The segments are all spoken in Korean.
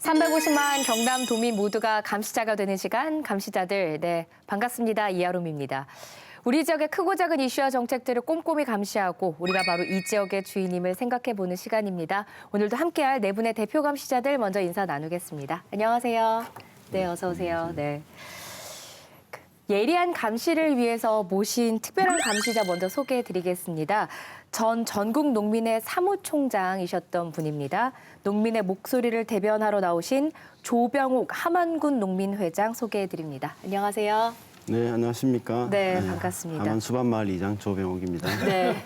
350만 경남 도민 모두가 감시자가 되는 시간, 감시자들. 네, 반갑습니다. 이아롬입니다. 우리 지역의 크고 작은 이슈와 정책들을 꼼꼼히 감시하고 우리가 바로 이 지역의 주인임을 생각해보는 시간입니다. 오늘도 함께할 네 분의 대표 감시자들 먼저 인사 나누겠습니다. 안녕하세요. 네, 어서 오세요. 네. 예리한 감시를 위해서 모신 특별한 감시자 먼저 소개해드리겠습니다. 전 전국 농민의 사무총장이셨던 분입니다. 농민의 목소리를 대변하러 나오신 조병욱 함안군 농민회장 소개해드립니다. 안녕하세요. 네, 안녕하십니까. 네, 반갑습니다. 함안 수반마을 이장 조병욱입니다. 네,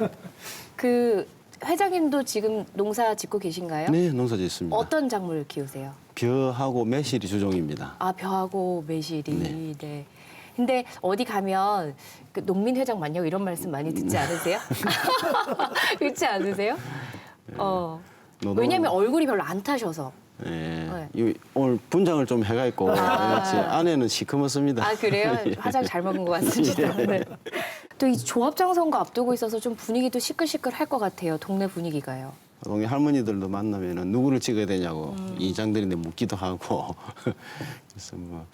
회장님도 지금 농사 짓고 계신가요? 네, 농사 짓습니다. 어떤 작물 키우세요? 벼하고 매실이 주종입니다. 아, 벼하고 매실이. 네. 근데 어디 가면 그 농민회장 맞냐고 이런 말씀 많이 듣지 않으세요? 그렇지 않으세요? 왜냐하면 얼굴이 별로 안 타셔서. 네. 오늘 분장을 좀 해가 있고 제 아내는 시커멓습니다. 아, 그래요? 예. 화장 잘 먹은 것 같습니다. 네. 또 이 조합장 선거 앞두고 있어서 좀 분위기도 시끌시끌할 것 같아요. 동네 분위기가요. 동네 할머니들도 만나면 누구를 찍어야 되냐고 이장들인데 묻기도 하고 그래서 뭐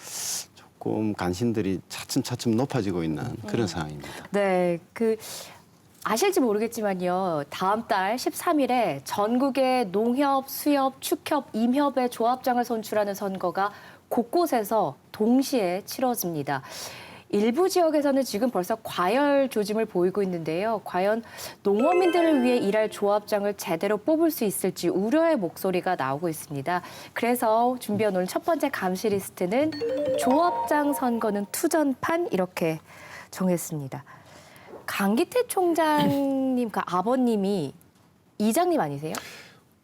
조금 관심들이 차츰차츰 높아지고 있는 그런 상황입니다. 네, 아실지 모르겠지만요. 다음 달 13일에 전국의 농협, 수협, 축협, 임협의 조합장을 선출하는 선거가 곳곳에서 동시에 치러집니다. 일부 지역에서는 지금 벌써 과열 조짐을 보이고 있는데요. 과연 농어민들을 위해 일할 조합장을 제대로 뽑을 수 있을지 우려의 목소리가 나오고 있습니다. 그래서 준비해 놓은 첫 번째 감시 리스트는 조합장 선거는 투전판 이렇게 정했습니다. 강기태 총장님, 아버님이 이장님 아니세요?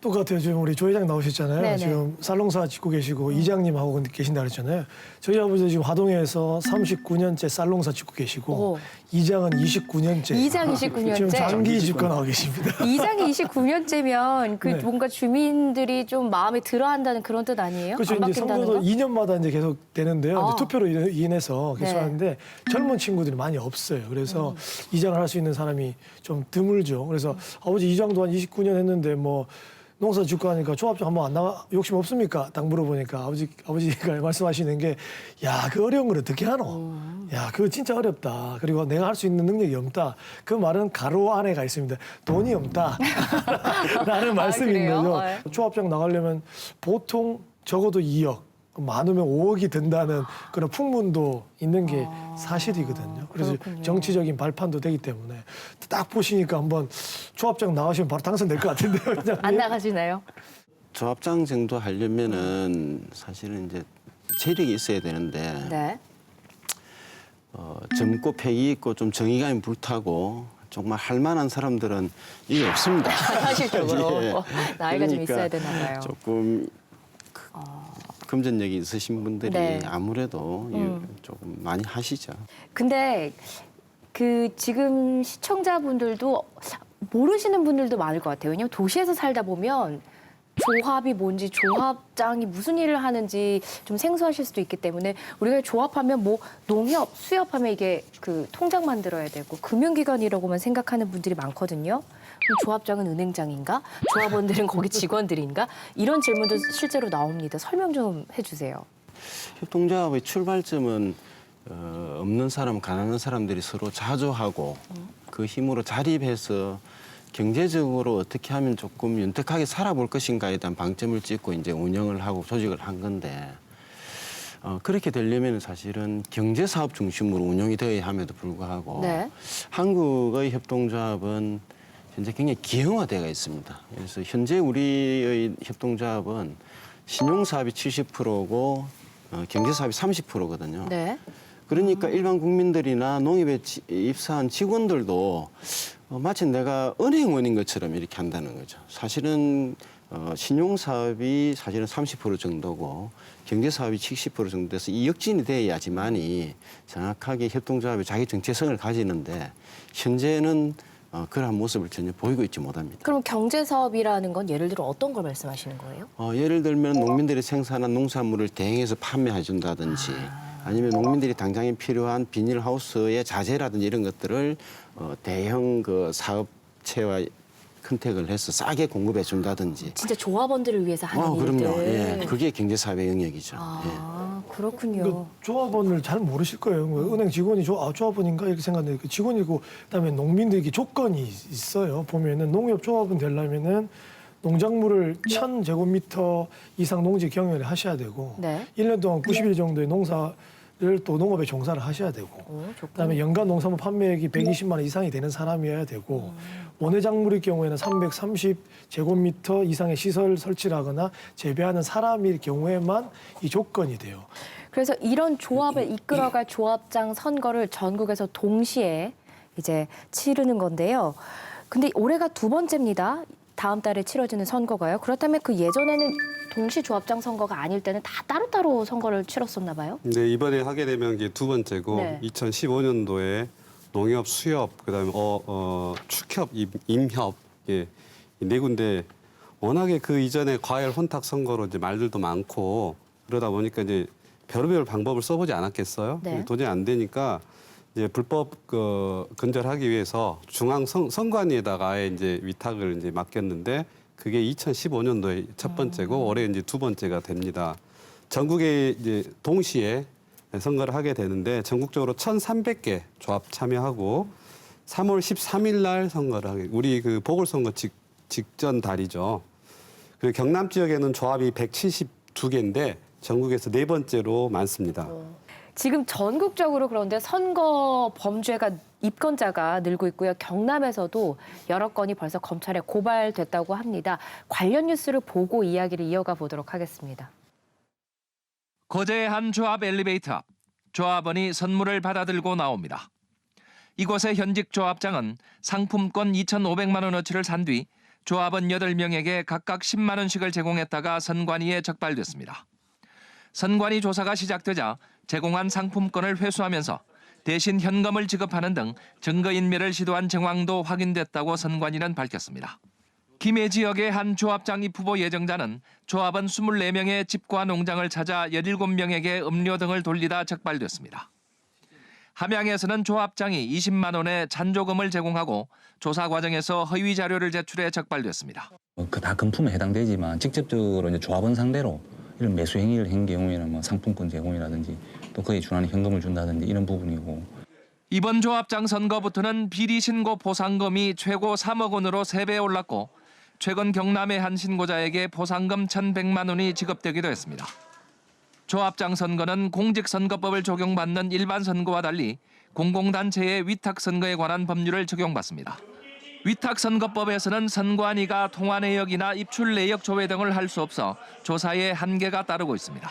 똑같아요. 지금 우리 조 회장 나오셨잖아요. 네네. 지금 쌀농사 짓고 계시고 이장님하고 계신다 그랬잖아요. 저희 아버지 지금 화동에서 39년째 쌀농사 짓고 계시고 오. 이장은 29년째. 이장 29년째? 지금 장기 집권하고 계십니다. 이장이 29년째면 네. 뭔가 주민들이 좀 마음에 들어한다는 그런 뜻 아니에요? 그렇죠. 안 이제 바뀐다는 선거도 거? 2년마다 이제 계속 되는데요. 아. 이제 투표로 인해서 계속 네. 하는데 젊은 친구들이 많이 없어요. 그래서 이장을 할 수 있는 사람이 좀 드물죠. 그래서 아버지 이장도 한 29년 했는데 뭐 농사 짓고 하니까 조합장 한번 안 나가 욕심 없습니까? 딱 물어보니까 아버지가 말씀하시는 게 야, 그 어려운 걸 어떻게 하노? 야, 그거 진짜 어렵다. 그리고 내가 할 수 있는 능력이 없다. 그 말은 가로 안에가 있습니다. 돈이 없다. 라는 말씀인 그래요? 거죠. 네. 조합장 나가려면 보통 적어도 2억, 많으면 5억이 든다는 그런 풍문도 있는 게 사실이거든요. 그래서 그렇군요. 정치적인 발판도 되기 때문에 딱 보시니까 한번 조합장 나가시면 바로 당선될 것 같은데요. 회장님? 안 나가시나요? 조합장 정도 하려면은 사실은 이제 재력이 있어야 되는데 네. 젊고 패기 있고 좀 정의감이 불타고 정말 할 만한 사람들은 이게 없습니다. 현실적으로 예. 나이가 좀 그러니까 있어야 되나 봐요. 조금 금전력이 있으신 분들이 네. 아무래도 조금 많이 하시죠. 근데 지금 시청자분들도 모르시는 분들도 많을 것 같아요. 왜냐면 도시에서 살다 보면 조합이 뭔지, 조합장이 무슨 일을 하는지 좀 생소하실 수도 있기 때문에 우리가 조합하면 뭐 농협, 수협하면 이게 통장 만들어야 되고 금융기관이라고만 생각하는 분들이 많거든요. 그럼 조합장은 은행장인가? 조합원들은 거기 직원들인가? 이런 질문도 실제로 나옵니다. 설명 좀 해주세요. 협동조합의 출발점은 없는 사람, 가난한 사람들이 서로 자조하고 그 힘으로 자립해서 경제적으로 어떻게 하면 조금 윤택하게 살아볼 것인가에 대한 방점을 찍고 이제 운영을 하고 조직을 한 건데 그렇게 되려면 사실은 경제사업 중심으로 운영이 되어야 함에도 불구하고 네. 한국의 협동조합은 현재 굉장히 기형화되어 있습니다. 그래서 현재 우리의 협동조합은 신용사업이 70%고 경제사업이 30%거든요. 네. 그러니까 일반 국민들이나 농협에 입사한 직원들도 마치 내가 은행원인 것처럼 이렇게 한다는 거죠. 사실은 신용사업이 사실은 30% 정도고 경제사업이 70% 정도 돼서 이 역진이 돼야지만이 정확하게 협동조합이 자기 정체성을 가지는데 현재는 그러한 모습을 전혀 보이고 있지 못합니다. 그럼 경제사업이라는 건 예를 들어 어떤 걸 말씀하시는 거예요? 예를 들면 농민들이 생산한 농산물을 대행해서 판매해 준다든지 아니면 농민들이 당장에 필요한 비닐하우스의 자재라든지 이런 것들을 대형 사업체와 컨택을 해서 싸게 공급해 준다든지. 진짜 조합원들을 위해서 하는 일들. 그럼요. 예, 그게 경제사회 영역이죠. 아, 그렇군요. 그 조합원을 잘 모르실 거예요. 뭐 은행 직원이 조합원인가 이렇게 생각하는데 그 직원이고 그다음에 농민들에게 조건이 있어요. 보면은 농협 조합원 되려면은 농작물을 1,000제곱미터 이상 농지 경영을 하셔야 되고 네. 1년 동안 90일 정도의 농사를 또 농업에 종사를 하셔야 되고 그다음에 연간 농산물 판매액이 120만 원 이상이 되는 사람이어야 되고 원예작물의 경우에는 330제곱미터 이상의 시설 설치를 하거나 재배하는 사람일 경우에만 이 조건이 돼요. 그래서 이런 조합을 이끌어갈 조합장 선거를 전국에서 동시에 이제 치르는 건데요. 근데 올해가 두 번째입니다. 다음 달에 치러지는 선거가요. 그렇다면 그 예전에는 동시 조합장 선거가 아닐 때는 다 따로따로 선거를 치렀었나 봐요. 네, 이번에 하게 되면 이게 두 번째고 네. 2015년도에 농협, 수협, 그다음에 축협, 임협 이 네 군데 워낙에 그 이전에 과열 혼탁 선거로 이제 말들도 많고 그러다 보니까 이제 별의별 방법을 써보지 않았겠어요? 네. 도저히 안 되니까 이제 불법 근절하기 위해서 중앙 선관위에다가 아예 이제 위탁을 이제 맡겼는데 그게 2015년도에 첫 번째고 올해 이제 두 번째가 됩니다. 전국에 이제 동시에 선거를 하게 되는데 전국적으로 1,300개 조합 참여하고 3월 13일 날 선거를 하게. 우리 그 보궐선거 직전 달이죠. 그리고 경남 지역에는 조합이 172개인데 전국에서 네 번째로 많습니다. 지금 전국적으로 그런데 선거 범죄가 입건자가 늘고 있고요. 경남에서도 여러 건이 벌써 검찰에 고발됐다고 합니다. 관련 뉴스를 보고 이야기를 이어가 보도록 하겠습니다. 거제의 한 조합 엘리베이터 앞 조합원이 선물을 받아들고 나옵니다. 이곳의 현직 조합장은 상품권 2,500만 원어치를 산 뒤 조합원 8명에게 각각 10만 원씩을 제공했다가 선관위에 적발됐습니다. 선관위 조사가 시작되자 제공한 상품권을 회수하면서 대신 현금을 지급하는 등 증거인멸을 시도한 정황도 확인됐다고 선관위는 밝혔습니다. 김해 지역의 한 조합장 입후보 예정자는 조합원 24명의 집과 농장을 찾아 17명에게 음료 등을 돌리다 적발됐습니다. 함양에서는 조합장이 20만 원의 잔조금을 제공하고 조사 과정에서 허위 자료를 제출해 적발됐습니다. 그 다 금품에 해당되지만 직접적으로 이제 조합원 상대로 이런 매수 행위를 한 경우에는 뭐 상품권 제공이라든지 또 그에 준하는 현금을 준다든지 이런 부분이고. 이번 조합장 선거부터는 비리 신고 보상금이 최고 3억 원으로 3배 올랐고 최근 경남의 한 신고자에게 보상금 1,100만 원이 지급되기도 했습니다. 조합장 선거는 공직선거법을 적용받는 일반 선거와 달리 공공단체의 위탁선거에 관한 법률을 적용받습니다. 위탁선거법에서는 선관위가 통화 내역이나 입출 내역 조회 등을 할 수 없어 조사에 한계가 따르고 있습니다.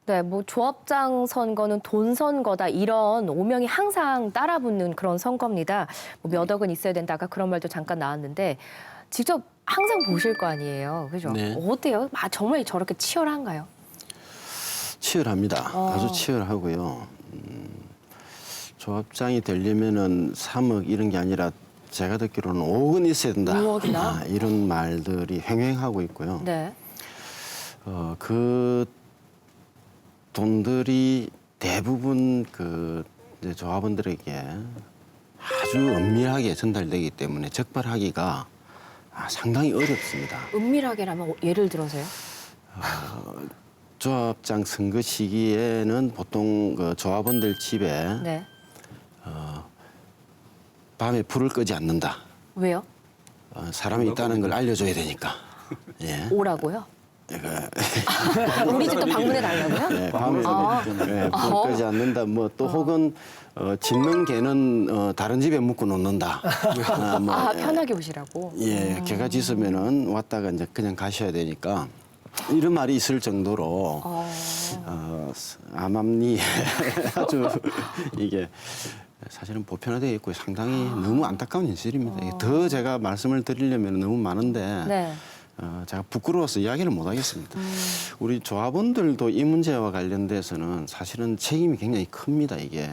네, 뭐 조합장 선거는 돈 선거다 이런 오명이 항상 따라붙는 그런 선거입니다. 뭐 몇 억은 있어야 된다 아까 그런 말도 잠깐 나왔는데 직접 항상 보실 거 아니에요, 그죠? 네. 어때요? 정말 저렇게 치열한가요? 치열합니다. 아주 치열하고요. 조합장이 되려면은 3억 이런 게 아니라 제가 듣기로는 5억은 있어야 된다. 5억이나? 이런 말들이 횡행하고 있고요. 네. 그 돈들이 대부분 그 이제 조합원들에게 아주 은밀하게 전달되기 때문에 적발하기가 상당히 어렵습니다. 은밀하게라면 예를 들어서요? 조합장 선거 시기에는 보통 그 조합원들 집에 네. 밤에 불을 끄지 않는다. 왜요? 사람이 있다는 걸 알려줘야 되니까. 예. 오라고요? 우리 집도 방문해 달라고요? 네, 밤에 불을 끄지 않는다. 뭐 또 혹은 짖는 개는 다른 집에 묶어 놓는다. 편하게 오시라고. 예, 개가 짖으면은 왔다가 이제 그냥 가셔야 되니까 이런 말이 있을 정도로 암암리에 아주 이게 사실은 보편화되어 있고 상당히 너무 안타까운 현실입니다. 더 제가 말씀을 드리려면 너무 많은데 네. 제가 부끄러워서 이야기를 못 하겠습니다. 우리 조합원들도 이 문제와 관련돼서는 사실은 책임이 굉장히 큽니다. 이게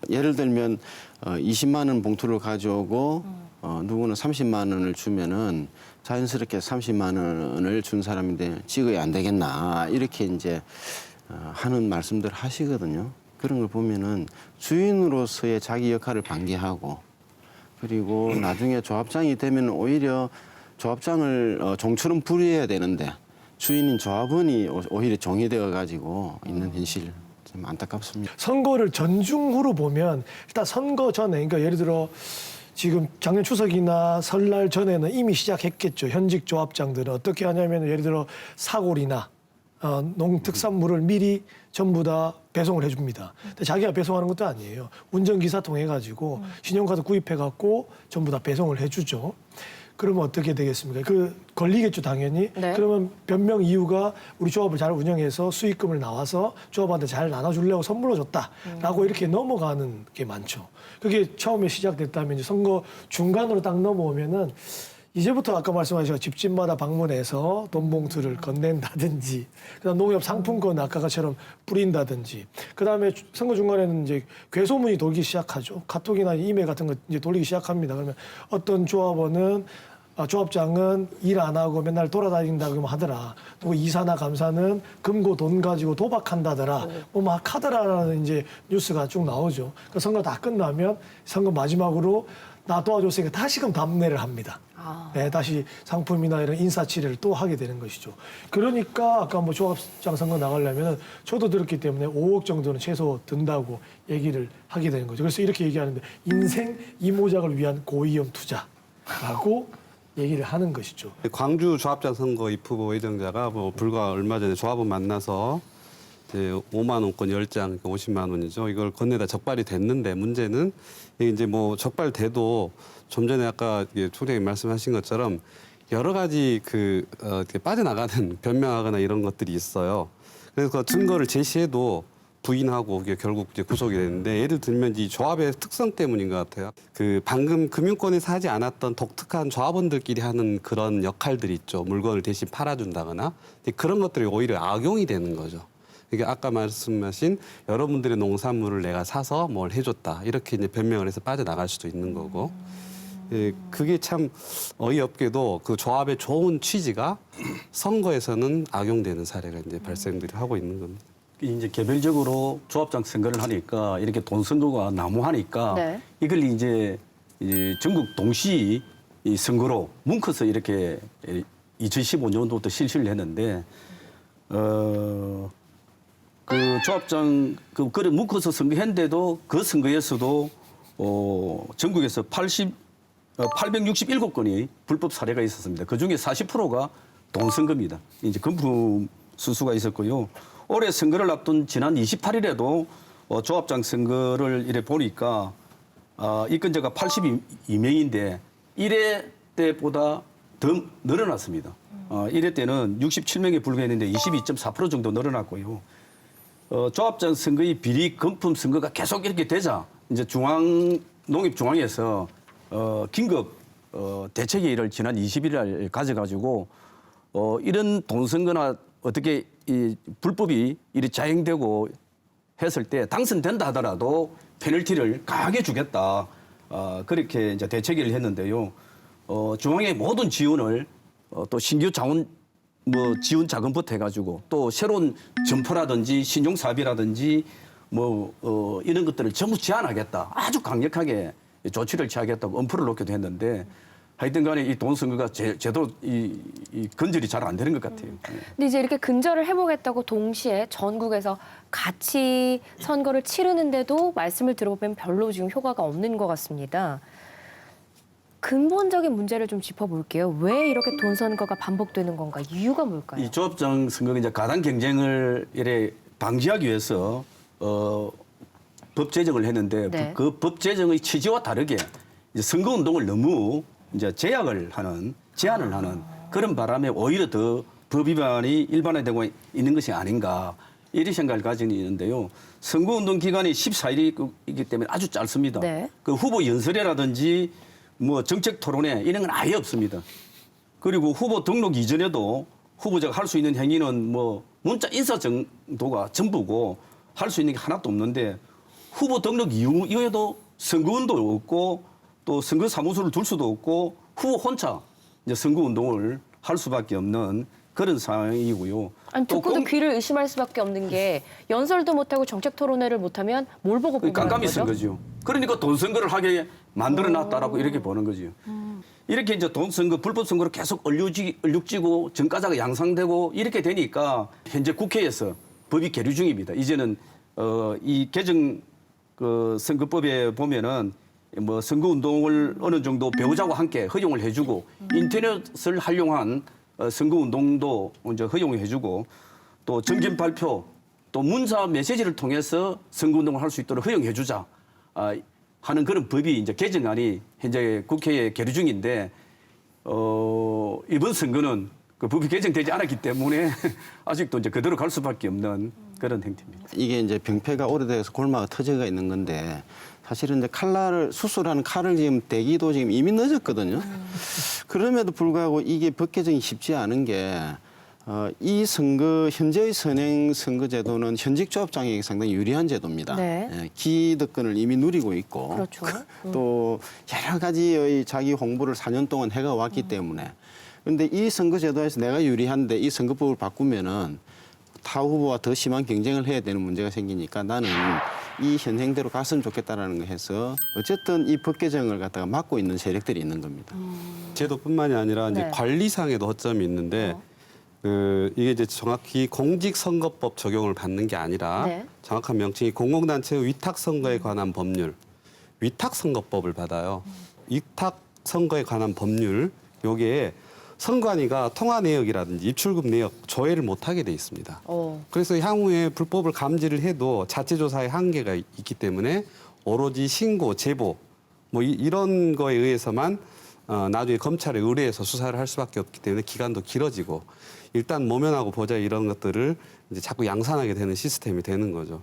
예를 들면 20만 원 봉투를 가져오고 누구는 30만 원을 주면은 자연스럽게 30만 원을 준 사람인데 찍어야 안 되겠나 이렇게 이제 하는 말씀들 하시거든요. 그런 걸 보면은 주인으로서의 자기 역할을 방기하고 그리고 나중에 조합장이 되면 오히려 조합장을 종처럼 부려야 되는데 주인인 조합원이 오히려 종이 되어 가지고 있는 현실 좀 안타깝습니다. 선거를 전중후로 보면 일단 선거 전에, 그러니까 예를 들어 지금 작년 추석이나 설날 전에는 이미 시작했겠죠. 현직 조합장들은 어떻게 하냐면 예를 들어 사골이나 농특산물을 미리 전부 다 배송을 해줍니다. 근데 자기가 배송하는 것도 아니에요. 운전기사 통해 가지고 신용카드 구입해 갖고 전부 다 배송을 해주죠. 그러면 어떻게 되겠습니까? 걸리겠죠, 당연히. 네. 그러면 변명 이유가 우리 조합을 잘 운영해서 수익금을 나와서 조합한테 잘 나눠주려고 선물로 줬다라고 이렇게 넘어가는 게 많죠. 그게 처음에 시작됐다면 이제 선거 중간으로 딱 넘어오면은 이제부터 아까 말씀하신 집집마다 방문해서 돈 봉투를 건넨다든지, 그다음 농협 상품권 아까처럼 뿌린다든지, 그다음에 선거 중간에는 이제 괴소문이 돌기 시작하죠. 카톡이나 이메일 같은 거 이제 돌리기 시작합니다. 그러면 어떤 조합원은 조합장은 일 안 하고 맨날 돌아다닌다고 하더라. 또 이사나 감사는 금고 돈 가지고 도박한다더라. 뭐 막 하더라라는 이제 뉴스가 쭉 나오죠. 그 선거 다 끝나면 선거 마지막으로 나 도와줬으니까 다시금 답례를 합니다. 네, 다시 상품이나 이런 인사치레를 또 하게 되는 것이죠. 그러니까 아까 뭐 조합장 선거 나가려면은 저도 들었기 때문에 5억 정도는 최소 든다고 얘기를 하게 되는 거죠. 그래서 이렇게 얘기하는데 인생 이모작을 위한 고위험 투자라고 얘기를 하는 것이죠. 광주 조합장 선거 입후보 예정자가 뭐 불과 얼마 전에 조합원 만나서 이제 5만 원권 10장, 50만 원이죠. 이걸 건네다 적발이 됐는데 문제는 이게 이제 뭐 적발돼도 좀 전에 아까 총장님 말씀하신 것처럼 여러 가지 이렇게 빠져나가는 변명하거나 이런 것들이 있어요. 그래서 그 증거를 제시해도 부인하고 이게 결국 이제 구속이 되는데 예를 들면 이 조합의 특성 때문인 것 같아요. 방금 금융권에서 하지 않았던 독특한 조합원들끼리 하는 그런 역할들이 있죠. 물건을 대신 팔아준다거나 그런 것들이 오히려 악용이 되는 거죠. 이게 아까 말씀하신 여러분들의 농산물을 내가 사서 뭘 해줬다 이렇게 이제 변명을 해서 빠져나갈 수도 있는 거고. 예, 그게 참 어이없게도 그 조합의 좋은 취지가 선거에서는 악용되는 사례가 이제 발생들이 하고 있는 겁니다. 이제 개별적으로 조합장 선거를 하니까 이렇게 돈 선거가 난무하니까 네. 이걸 이제 전국 동시 이 선거로 뭉쳐서 이렇게 2015년도부터 실시를 했는데 그 조합장 그를 묶어서 선거했는데도 그 선거에서도 전국에서 867건이 불법 사례가 있었습니다. 그 중에 40%가 돈 선거입니다. 이제 금품 수수가 있었고요. 올해 선거를 앞둔 지난 28일에도 조합장 선거를 이래 보니까 입건자가 82명인데 1회 때보다 더 늘어났습니다. 1회 때는 67명에 불과했는데 22.4% 정도 늘어났고요. 조합장 선거의 비리 금품 선거가 계속 이렇게 되자 이제 농협중앙에서 긴급 대책회의를 지난 21일 가져가지고 이런 돈 선거나 어떻게 이 불법이 이리 자행되고 했을 때 당선된다 하더라도 페널티를 강하게 주겠다. 그렇게 이제 대책회의를 했는데요. 중앙의 모든 지원을 또 신규 자원 지원 자금부터 해가지고 또 새로운 점포라든지 신용사업이라든지 이런 것들을 전부 제한하겠다. 아주 강력하게 조치를 취하겠다고 엄포를 놓기도 했는데 하여튼 간에 이 돈 선거가 제대로 이 근절이 잘 안 되는 것 같아요. 근데 이제 이렇게 근절을 해보겠다고 동시에 전국에서 같이 선거를 치르는데도 말씀을 들어보면 별로 지금 효과가 없는 것 같습니다. 근본적인 문제를 좀 짚어볼게요. 왜 이렇게 돈 선거가 반복되는 건가? 이유가 뭘까요? 이 조합장 선거가 이제 가당 경쟁을 이래 방지하기 위해서 법 제정을 했는데 네. 그 법 제정의 취지와 다르게 이제 선거 운동을 너무 이제 제한을 하는 그런 바람에 오히려 더 법 위반이 일반화되고 있는 것이 아닌가 이런 생각을 가지고 있는데요. 선거 운동 기간이 14일이기 때문에 아주 짧습니다. 네. 그 후보 연설회라든지 정책 토론회 이런 건 아예 없습니다. 그리고 후보 등록 이전에도 후보자가 할 수 있는 행위는 문자 인사 정도가 전부고 할 수 있는 게 하나도 없는데 후보 등록 이후에도 선거운동도 없고 또 선거 사무소를 둘 수도 없고 후보 혼자 이제 선거운동을 할 수밖에 없는 그런 상황이고요. 아니, 듣고도 귀를 의심할 수밖에 없는 게 연설도 못하고 정책 토론회를 못하면 뭘 보고 뽑는 깜깜이 거죠? 쓴 거죠. 그러니까 돈 선거를 하게 만들어놨다라고 이렇게 보는 거죠. 이렇게 이제 돈 선거, 불법 선거로 계속 얼룩지고 정가자가 양상되고 이렇게 되니까 현재 국회에서 법이 계류 중입니다. 이제는 이 개정 그 선거법에 보면은 뭐 선거 운동을 어느 정도 배우자와 함께 허용을 해주고 인터넷을 활용한 선거 운동도 이제 허용해주고 또 정견 발표 또 문자 메시지를 통해서 선거 운동을 할 수 있도록 허용해주자 하는 그런 법이 이제 개정안이 현재 국회에 계류 중인데 이번 선거는 그 법이 개정되지 않았기 때문에 아직도 이제 그대로 갈 수밖에 없는 그런 행태입니다. 이게 이제 병폐가 오래돼서 골마가 터져가 있는 건데 사실은 이제 수술하는 칼을 지금 대기도 지금 이미 늦었거든요. 그럼에도 불구하고 이게 법 개정이 쉽지 않은 게 이 현재의 선행 선거제도는 현직 조합장에게 상당히 유리한 제도입니다. 네. 예, 기득권을 이미 누리고 있고 그렇죠. 또 여러 가지의 자기 홍보를 4년 동안 해가 왔기 때문에 그런데 이 선거제도에서 내가 유리한데 이 선거법을 바꾸면은 타 후보와 더 심한 경쟁을 해야 되는 문제가 생기니까 나는 이 현행대로 갔으면 좋겠다라는 거 해서 어쨌든 이 법 개정을 갖다가 막고 있는 세력들이 있는 겁니다. 제도뿐만이 아니라 이제 네. 관리상에도 허점이 있는데 이게 이제 정확히 공직선거법 적용을 받는 게 아니라 네. 정확한 명칭이 공공단체의 위탁선거에 관한 법률, 위탁선거법을 받아요. 위탁선거에 관한 법률, 요게 선관위가 통화 내역이라든지 입출금 내역 조회를 못하게 돼 있습니다. 그래서 향후에 불법을 감지를 해도 자체조사의 한계가 있기 때문에 오로지 신고, 제보 뭐 이런 거에 의해서만 나중에 검찰에 의뢰해서 수사를 할 수밖에 없기 때문에 기간도 길어지고 일단 모면하고 보자 이런 것들을 이제 자꾸 양산하게 되는 시스템이 되는 거죠.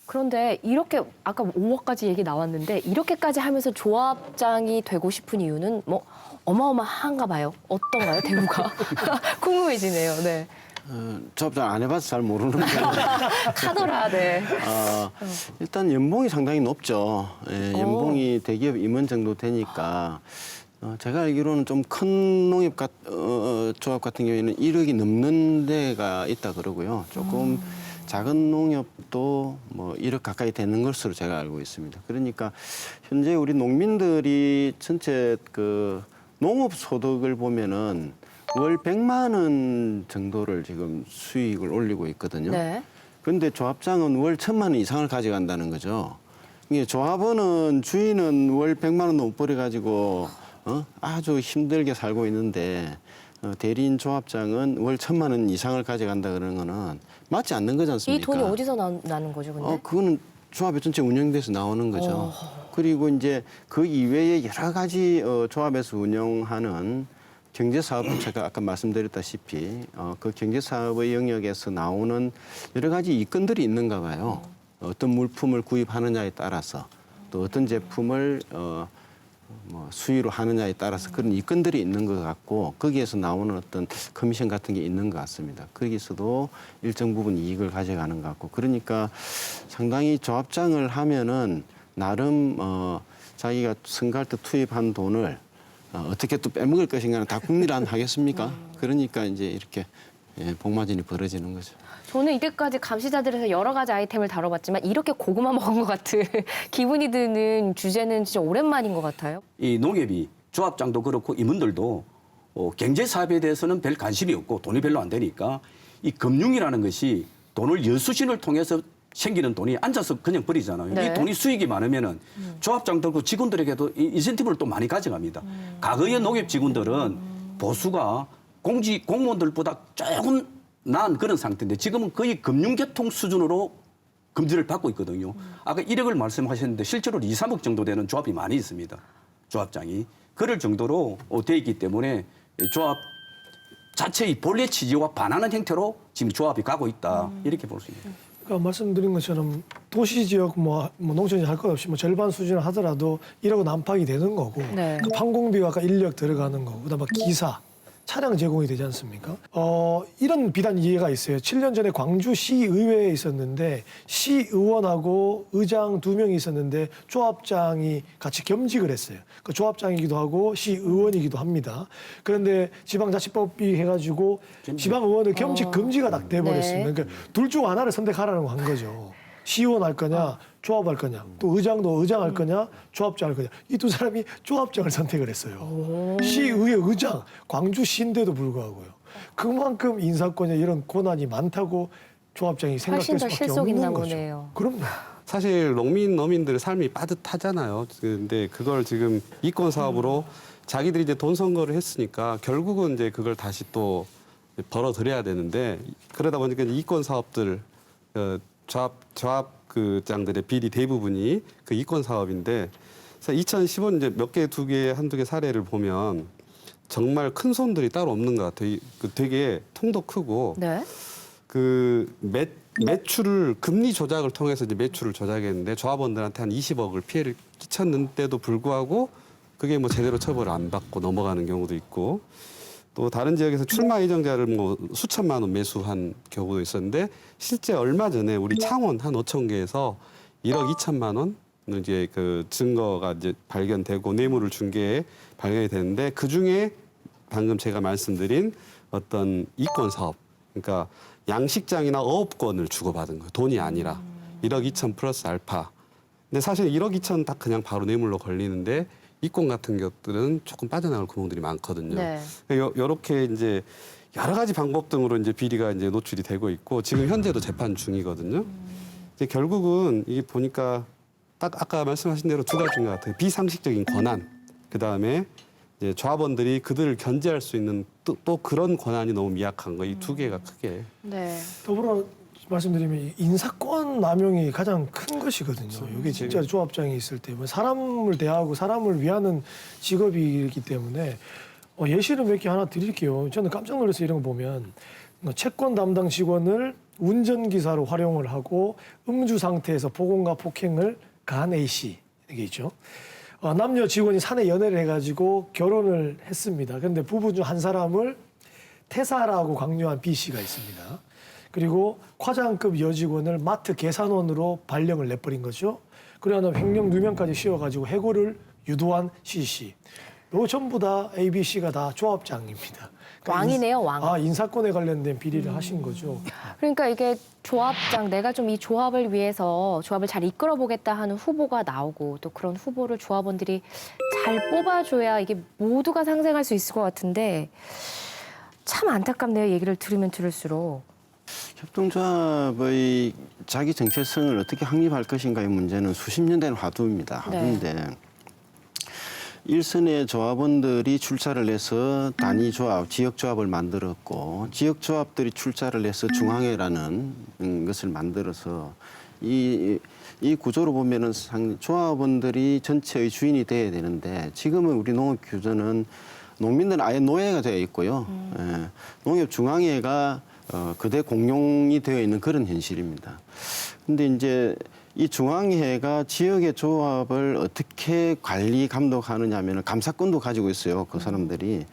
그런데 이렇게 아까 5억까지 얘기 나왔는데 이렇게까지 하면서 조합장이 되고 싶은 이유는 뭐 어마어마한가 봐요. 어떤가요, 대우가? 궁금해지네요. 네. 조합장 안 해봐서 잘 모르는데 카더라, 네. 일단 연봉이 상당히 높죠. 예, 연봉이 대기업 임원 정도 되니까 제가 알기로는 좀 큰 농협 조합 같은 경우에는 1억이 넘는 데가 있다 그러고요. 조금 작은 농협도 뭐 1억 가까이 되는 것으로 제가 알고 있습니다. 그러니까 현재 우리 농민들이 전체 그 농업 소득을 보면은 월 100만 원 정도를 지금 수익을 올리고 있거든요. 네. 그런데 조합장은 월 1,000만 원 이상을 가져간다는 거죠. 이게 조합원은 주인은 월 100만 원도 못 벌어가지고 아주 힘들게 살고 있는데 대리인 조합장은 월 1,000만 원 이상을 가져간다 그러는 거는 맞지 않는 거지 않습니까? 이 돈이 어디서 나는 거죠, 근데? 그거는 조합이 전체 운영돼서 나오는 거죠. 그리고 이제 그 이외에 여러 가지 조합에서 운영하는 경제사업, 제가 아까 말씀드렸다시피 그 경제사업의 영역에서 나오는 여러 가지 이권들이 있는가 봐요. 어떤 물품을 구입하느냐에 따라서 또 어떤 제품을 뭐 수의로 하느냐에 따라서 그런 이권들이 있는 것 같고 거기에서 나오는 어떤 커미션 같은 게 있는 것 같습니다. 거기서도 일정 부분 이익을 가져가는 것 같고 그러니까 상당히 조합장을 하면은 나름 자기가 선거할 때 투입한 돈을 어떻게 또 빼먹을 것인가는 다 국민이 안 하겠습니까? 그러니까 이제 이렇게 복마진이 벌어지는 거죠. 저는 이때까지 감시자들에서 여러 가지 아이템을 다뤄봤지만 이렇게 고구마 먹은 것 같은 기분이 드는 주제는 진짜 오랜만인 것 같아요. 이 농협이 조합장도 그렇고 임원들도 경제 사업에 대해서는 별 관심이 없고 돈이 별로 안 되니까 이 금융이라는 것이 돈을 여수신을 통해서 생기는 돈이 앉아서 그냥 버리잖아요. 네. 이 돈이 수익이 많으면은 조합장들과 직원들에게도 인센티브를 또 많이 가져갑니다. 과거의 농협 직원들은 보수가 공무원들보다 조금 나은 그런 상태인데 지금은 거의 금융계통 수준으로 금지를 받고 있거든요. 아까 1억을 말씀하셨는데 실제로 2, 3억 정도 되는 조합이 많이 있습니다. 조합장이. 그럴 정도로 돼 있기 때문에 조합 자체의 본래 취지와 반하는 형태로 지금 조합이 가고 있다. 이렇게 볼 수 있습니다. 그러니까 말씀드린 것처럼 도시 지역 뭐 농촌이 할 것 없이 뭐 절반 수준을 하더라도 이러고 난파이 되는 거고 네. 그 판공비와 아까 인력 들어가는 거고 그다음에 기사 차량 제공이 되지 않습니까? 이런 비단 이해가 있어요. 7년 전에 광주 시의회에 있었는데 시의원하고 의장 2명이 있었는데 조합장이 같이 겸직을 했어요. 그 조합장이기도 하고 시의원이기도 합니다. 그런데 지방자치법이 해가지고 지방의원의 겸직 금지가 딱 돼버렸습니다. 네. 그러니까 둘 중 하나를 선택하라는 거 한 거죠. 시의원 할 거냐, 조합 할 거냐, 또 의장도 의장 할 거냐, 조합장 할 거냐. 이 두 사람이 조합장을 선택을 했어요. 시의회 의장, 광주시인데도 불구하고요. 그만큼 인사권에 이런 고난이 많다고 조합장이 훨씬 생각될 더 수밖에 실속 없는 있나 거죠. 보네요. 그럼요. 사실 농민들의 삶이 빠듯하잖아요. 근데 그걸 지금 이권 사업으로 자기들이 이제 돈 선거를 했으니까 결국은 이제 그걸 다시 또 벌어들여야 되는데 그러다 보니까 이권 사업들 조합장들의 비리 대부분이 그 이권 사업인데 2015년 이제 몇 개, 한두 개 사례를 보면 정말 큰 손들이 따로 없는 것 같아요. 되게 통도 크고 네. 그 매출을 금리 조작을 통해서 이제 매출을 조작했는데 조합원들한테 한 20억을 피해를 끼쳤는데도 불구하고 그게 뭐 제대로 처벌을 안 받고 넘어가는 경우도 있고 또 다른 지역에서 출마 예정자를 뭐 수천만 원 매수한 경우도 있었는데 실제 얼마 전에 우리 창원 한 5천 개에서 1억 2천만 원 이제 그 증거가 이제 발견되고 뇌물을 준 게 발견이 되는데 그 중에 방금 제가 말씀드린 어떤 이권 사업 그러니까 양식장이나 어업권을 주고받은 거예요. 돈이 아니라 1억 2천 플러스 알파. 근데 사실 1억 2천 다 그냥 바로 뇌물로 걸리는데 이권 같은 것들은 조금 빠져나갈 구멍들이 많거든요. 네. 이렇게 이제 여러 가지 방법 등으로 이제 비리가 이제 노출이 되고 있고 지금 현재도 재판 중이거든요. 이제 결국은 이게 보니까 딱 아까 말씀하신 대로 두 가지인 것 같아요. 비상식적인 권한, 그 다음에 이제 조합원들이 그들을 견제할 수 있는 또 그런 권한이 너무 미약한 거 이 두 개가 크게. 네. 더불어 말씀드리면 인사권 남용이 가장 큰 것이거든요. 이게 진짜 조합장이 있을 때 뭐 사람을 대하고 사람을 위하는 직업이기 때문에 예시를 몇 개 하나 드릴게요. 저는 깜짝 놀라서 이런 거 보면 채권 담당 직원을 운전기사로 활용을 하고 음주 상태에서 폭언과 폭행을 가한 A씨 이게 있죠. 남녀 직원이 사내 연애를 해가지고 결혼을 했습니다. 그런데 부부 중 한 사람을 태사라고 강요한 B씨가 있습니다. 그리고 과장급 여직원을 마트 계산원으로 발령을 내버린 거죠. 그러나 횡령 누명까지 씌워가지고 해고를 유도한 C씨. 요 전부 다 A, B, C가 다 조합장입니다. 그러니까 왕이네요, 왕. 인사권에 관련된 비리를 하신 거죠. 그러니까 이게 조합장, 내가 좀 이 조합을 위해서 조합을 잘 이끌어보겠다 하는 후보가 나오고 또 그런 후보를 조합원들이 잘 뽑아줘야 이게 모두가 상생할 수 있을 것 같은데 참 안타깝네요. 얘기를 들으면 들을수록. 협동조합의 자기 정체성을 어떻게 확립할 것인가의 문제는 수십 년 된 화두입니다. 화두인데 일선의 조합원들이 출자를 해서 단위조합, 지역조합을 만들었고 지역조합들이 출자를 해서 중앙회라는 것을 만들어서 이 구조로 보면은 조합원들이 전체의 주인이 돼야 되는데 지금은 우리 농업규제는 농민들은 아예 노예가 되어 있고요. 예, 농협중앙회가 그대 공용이 되어 있는 그런 현실입니다. 근데 이제 이 중앙회가 지역의 조합을 어떻게 관리 감독하느냐 하면 감사권도 가지고 있어요. 그 사람들이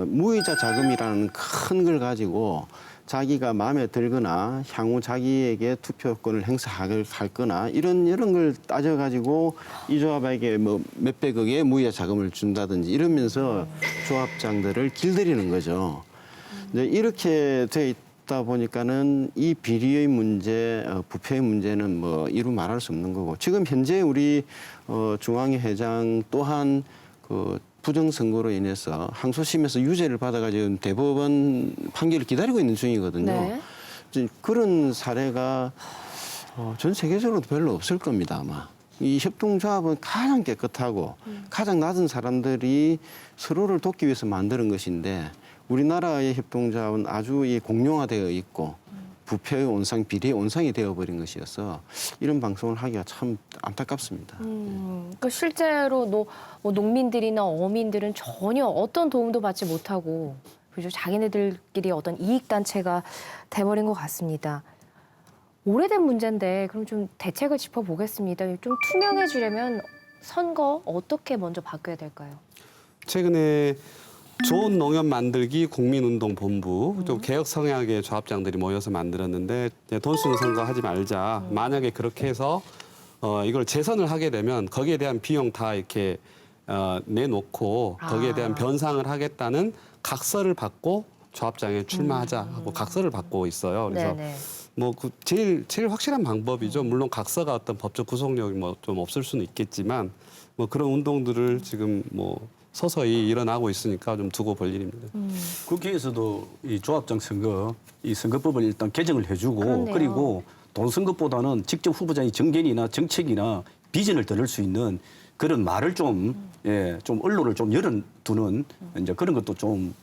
무이자 자금이라는 큰 걸 가지고 자기가 마음에 들거나 향후 자기에게 투표권을 행사할 거나 이런 걸 따져가지고 이 조합에게 뭐 몇백억의 무이자 자금을 준다든지 이러면서 조합장들을 길들이는 거죠. 이제 이렇게 돼 있다 보니까는 이 비리의 문제, 부패의 문제는 뭐 이루 말할 수 없는 거고 지금 현재 우리 중앙회 회장 또한 그 부정선거로 인해서 항소심에서 유죄를 받아가지고 대법원 판결을 기다리고 있는 중이거든요. 네. 이제 그런 사례가 전 세계적으로도 별로 없을 겁니다, 아마. 이 협동조합은 가장 깨끗하고 가장 낮은 사람들이 서로를 돕기 위해서 만드는 것인데 우리나라의 협동조합은 아주 공룡화되어 있고 부패의 온상, 비리의 온상이 되어버린 것이어서 이런 방송을 하기가 참 안타깝습니다. 그러니까 실제로 뭐 농민들이나 어민들은 전혀 어떤 도움도 받지 못하고 그죠? 자기네들끼리 어떤 이익단체가 돼버린 것 같습니다. 오래된 문제인데 그럼 좀 대책을 짚어보겠습니다. 좀 투명해지려면 선거 어떻게 먼저 바뀌어야 될까요? 최근에 좋은 농협 만들기 국민운동본부 좀 개혁 성향의 조합장들이 모여서 만들었는데 돈 쓰는 선거 하지 말자. 만약에 그렇게 해서 이걸 재선을 하게 되면 거기에 대한 비용 다 이렇게 내놓고 거기에 대한 변상을 하겠다는 각서를 받고 조합장에 출마하자 하고 각서를 받고 있어요. 그래서 네네. 뭐 그 제일 확실한 방법이죠. 물론 각서가 어떤 법적 구속력이 뭐 좀 없을 수는 있겠지만 뭐 그런 운동들을 지금 뭐 서서히 일어나고 있으니까 좀 두고 볼 일입니다. 국회에서도 이 조합장 선거, 이 선거법을 일단 개정을 해주고 그렇네요. 그리고 돈선거보다는 직접 후보자의 정견이나 정책이나 비전을 들을 수 있는 그런 말을 좀, 좀 언론을 좀 열어두는 이제 그런 것도 좀,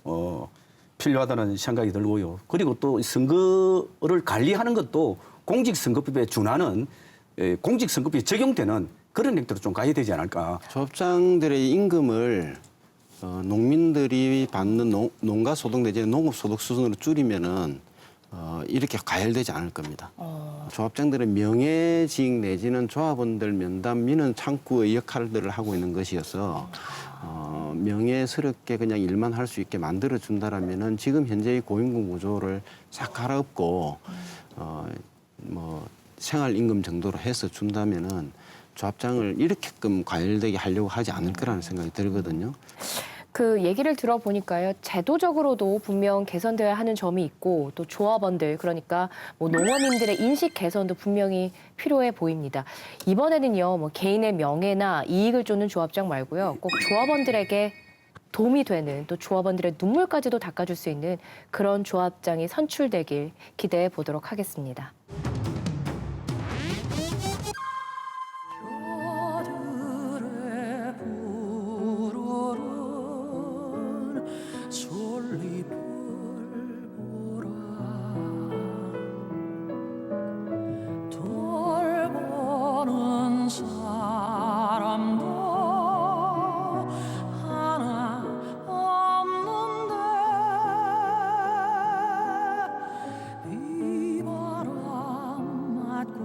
필요하다는 생각이 들고요. 그리고 또 선거를 관리하는 것도 공직선거법에 준하는 공직선거법에 적용되는 그런 행태로 좀 가야 되지 않을까. 조합장들의 임금을 농민들이 받는 농가 소득 내지는 농업 소득 수준으로 줄이면은 이렇게 가열되지 않을 겁니다. 조합장들의 명예직 내지는 조합원들 면담 미는 창구의 역할들을 하고 있는 것이어서 명예스럽게 그냥 일만 할 수 있게 만들어 준다라면은 지금 현재의 고임금 구조를 싹 갈아엎고 뭐 생활 임금 정도로 해서 준다면은 조합장을 이렇게끔 과열되게 하려고 하지 않을 거라는 생각이 들거든요. 그 얘기를 들어보니까요, 제도적으로도 분명 개선되어야 하는 점이 있고 또 조합원들, 그러니까 뭐 농어민들의 인식 개선도 분명히 필요해 보입니다. 이번에는요, 뭐 개인의 명예나 이익을 쫓는 조합장 말고요, 꼭 조합원들에게 도움이 되는, 또 조합원들의 눈물까지도 닦아줄 수 있는 그런 조합장이 선출되길 기대해 보도록 하겠습니다. 돌보는 사람도 하나 없는데 비바람 맞고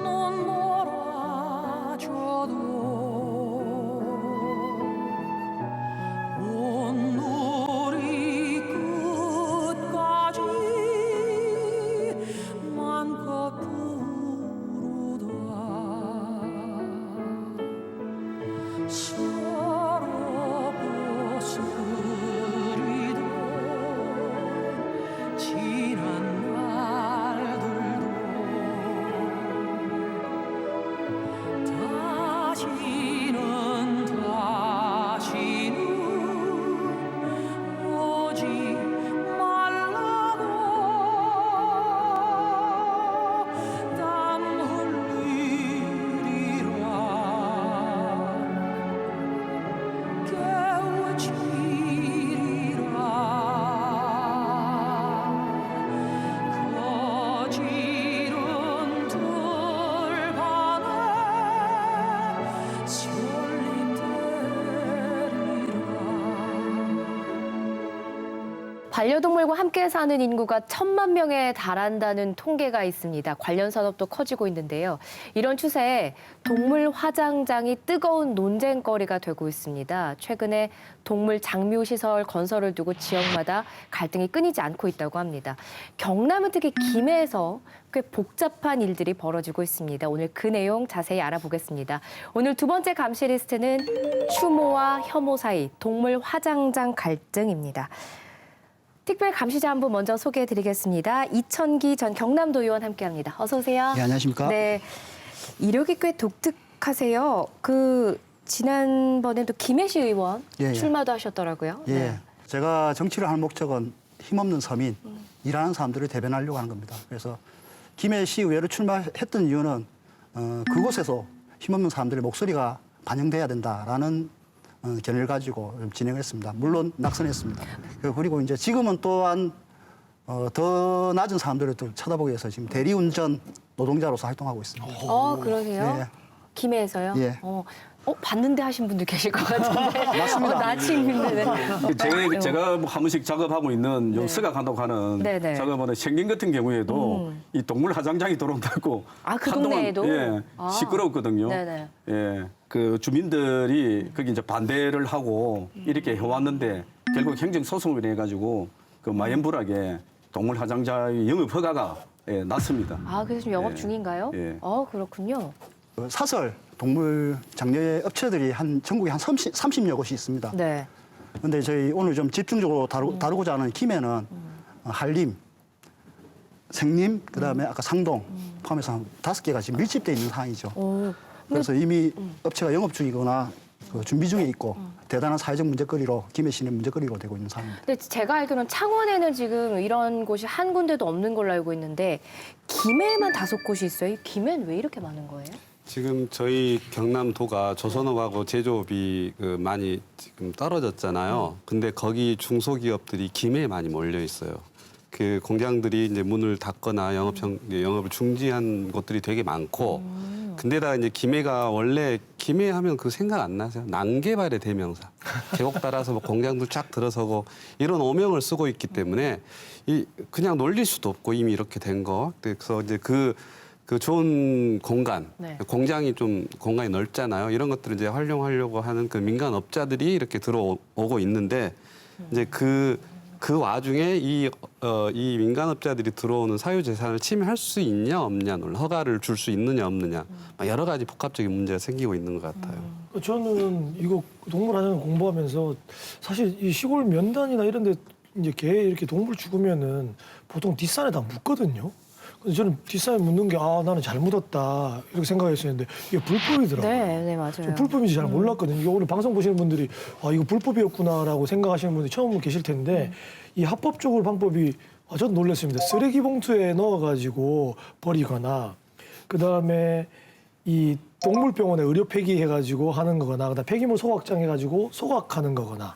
눈 몰아줘도 온누리 끝까지 맘껏 부르다 서로 보스리던 지난 날들도 다시는 오지 말라고 땀 흘리리라 깨우치리라 거지른 들판에 반려동물과 함께 사는 인구가 1,000만 명에 달한다는 통계가 있습니다. 관련 산업도 커지고 있는데요. 이런 추세에 동물 화장장이 뜨거운 논쟁거리가 되고 있습니다. 최근에 동물 장묘 시설 건설을 두고 지역마다 갈등이 끊이지 않고 있다고 합니다. 경남은 특히 김해에서 꽤 복잡한 일들이 벌어지고 있습니다. 오늘 그 내용 자세히 알아보겠습니다. 오늘 두 번째 감시 리스트는 추모와 혐오 사이 동물 화장장 갈등입니다. 특별 감시자 한 분 먼저 소개해드리겠습니다. 이천기 전 경남도 의원 함께합니다. 어서 오세요. 네, 안녕하십니까? 네, 이력이 꽤 독특하세요. 지난번에도 김해시 의원 예. 출마도 하셨더라고요. 예. 네. 제가 정치를 하는 목적은 힘없는 서민, 일하는 사람들을 대변하려고 하는 겁니다. 그래서 김해시의회로 출마했던 이유는 그곳에서 힘없는 사람들의 목소리가 반영돼야 된다라는 견해를 가지고 진행을 했습니다. 물론 낙선했습니다. 그리고 이제 지금은 또한 더 낮은 사람들을 또 쳐다보기 위해서 지금 대리운전 노동자로서 활동하고 있습니다. 그러세요? 예. 김해에서요? 예. 봤는데 하신 분도 계실 것 같은데. 맞습니다. 나침인데. 제가 뭐 한 번씩 작업하고 있는 요 서각한다고 하는 네네. 작업은 생긴 같은 경우에도 이 동물 화장장이 들어온다고 그 한동안 동네에도? 시끄러웠거든요. 네네. 예, 그 주민들이 거기 이제 반대를 하고 이렇게 해왔는데 결국 행정 소송을 해가지고 그 마연불하게 동물 화장장의 영업 허가가 났습니다. 그래서 지금 영업 예. 중인가요? 예. 그렇군요. 사설 동물 장려 업체들이 전국에 한 30여 곳이 있습니다. 네. 근데 저희 오늘 좀 집중적으로 다루고자 하는 김해는 한림, 생림, 그다음에 아까 상동 포함해서 한 5개가 지금 밀집돼 있는 상황이죠. 그래서 이미 업체가 영업 중이거나 그 준비 중에 있고 대단한 사회적 문제거리로 김해시는 문제거리로 되고 있는 상황입니다. 근데 제가 알기로는 창원에는 지금 이런 곳이 한 군데도 없는 걸로 알고 있는데 김해만 5곳이 있어요. 이 김해는 왜 이렇게 많은 거예요? 지금 저희 경남도가 조선업하고 제조업이 많이 지금 떨어졌잖아요. 근데 거기 중소기업들이 김해에 많이 몰려 있어요. 그 공장들이 이제 문을 닫거나 영업을 중지한 곳들이 되게 많고, 근데다가 이제 김해가 원래 김해 하면 그 생각 안 나세요? 난개발의 대명사. 계곡 따라서 뭐 공장들 쫙 들어서고 이런 오명을 쓰고 있기 때문에 그냥 놀릴 수도 없고 이미 이렇게 된 거. 그래서 이제 그 좋은 공간, 네. 공장이 좀 공간이 넓잖아요. 이런 것들을 이제 활용하려고 하는 그 민간 업자들이 이렇게 들어오고 있는데 이제 그 와중에 이 민간 업자들이 들어오는 사유재산을 침해할 수 있냐 없냐, 허가를 줄 수 있느냐 없느냐, 여러 가지 복합적인 문제가 생기고 있는 것 같아요. 저는 이거 동물하자는 공부하면서 사실 이 시골 면단이나 이런 데 이제 개 이렇게 동물 죽으면은 보통 뒷산에 다 묻거든요. 근데 저는 뒷산에 묻는 게 나는 잘 묻었다 이렇게 생각했었는데 이게 불법이더라고요. 네, 맞아요. 저 불법인지 잘 몰랐거든요. 이거 오늘 방송 보시는 분들이 이거 불법이었구나라고 생각하시는 분들이 처음 계실 텐데 이 합법적으로 방법이 전 놀랐습니다. 쓰레기 봉투에 넣어가지고 버리거나 그다음에 이 동물병원에 의료 폐기해가지고 하는 거거나 그다음 폐기물 소각장 해가지고 소각하는 거거나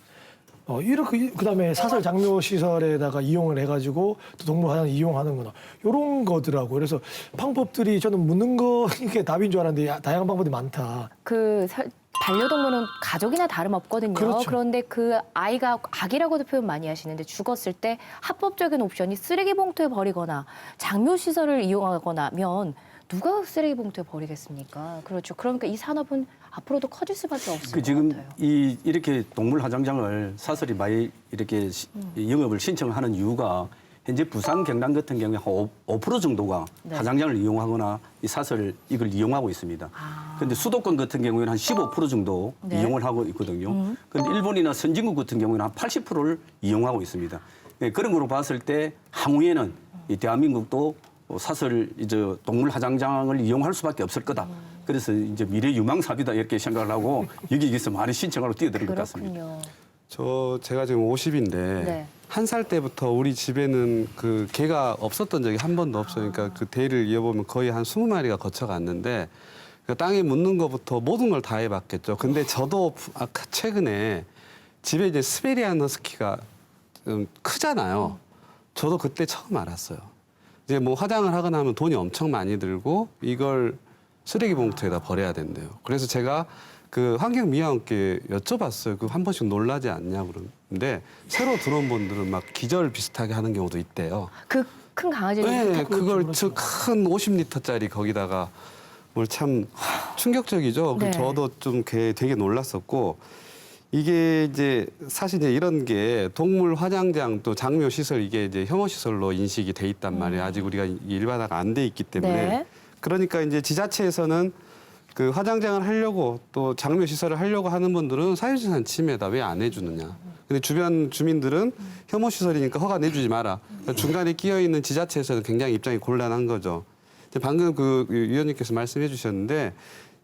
이렇게 그다음에 사설 장묘 시설에다가 이용을 해가지고 또 동물 화장 이용하는 거나 이런 거더라고요. 그래서 방법들이 저는 묻는 거 이게 답인 줄 알았는데 다양한 방법이 많다. 반려동물은 가족이나 다름없거든요. 그렇죠. 그런데 그 아이가 악이라고도 표현 많이 하시는데 죽었을 때 합법적인 옵션이 쓰레기 봉투에 버리거나 장묘 시설을 이용하거나 하면 누가 쓰레기 봉투에 버리겠습니까? 그렇죠. 그러니까 이 산업은 앞으로도 커질 수밖에 없을 것 지금 같아요. 이렇게 동물 화장장을 사설이 많이 이렇게 영업을 신청하는 이유가 현재 부산, 경남 같은 경우에 한 5% 정도가 네. 화장장을 이용하거나 이 사설 이걸 이용하고 있습니다. 그런데 수도권 같은 경우에는 한 15% 정도 네. 이용을 하고 있거든요. 그런데 일본이나 선진국 같은 경우에는 한 80%를 이용하고 있습니다. 네, 그런 거로 봤을 때 향후에는 이 대한민국도 사설 이제 동물 화장장을 이용할 수밖에 없을 거다. 그래서 이제 미래 유망삽이다 이렇게 생각을 하고 여기에서 많이 신청하러 뛰어드는 것 같습니다. 그렇군요. 제가 지금 50인데 네. 1살 때부터 우리 집에는 그 개가 없었던 적이 한 번도 없어요. 그러니까 그 대를 이어보면 거의 한 20마리가 거쳐갔는데 그 땅에 묻는 것부터 모든 걸 다 해봤겠죠. 근데 저도 최근에 집에 이제 스베리안 허스키가 크잖아요. 저도 그때 처음 알았어요. 이제 뭐 화장을 하거나 하면 돈이 엄청 많이 들고 이걸 쓰레기 봉투에다 버려야 된대요. 그래서 제가 그 환경미화원께 여쭤봤어요. 그 한 번씩 놀라지 않냐 그러는데 새로 들어온 분들은 막 기절 비슷하게 하는 경우도 있대요. 그 큰 강아지를 네, 탓- 그걸 저 큰 50리터짜리 거기다가 뭘 참 충격적이죠. 네. 저도 좀 되게 놀랐었고 이게 이제 사실 이제 이런 게 동물 화장장 또 장묘 시설 이게 이제 혐오 시설로 인식이 돼 있단 말이에요. 아직 우리가 일반화가 안 돼 있기 때문에 네. 그러니까 이제 지자체에서는 그 화장장을 하려고 또 장묘 시설을 하려고 하는 분들은 사유재산 침해다 왜 안 해주느냐. 근데 주변 주민들은 혐오 시설이니까 허가 내주지 마라. 그러니까 중간에 끼어 있는 지자체에서는 굉장히 입장이 곤란한 거죠. 방금 그 위원님께서 말씀해 주셨는데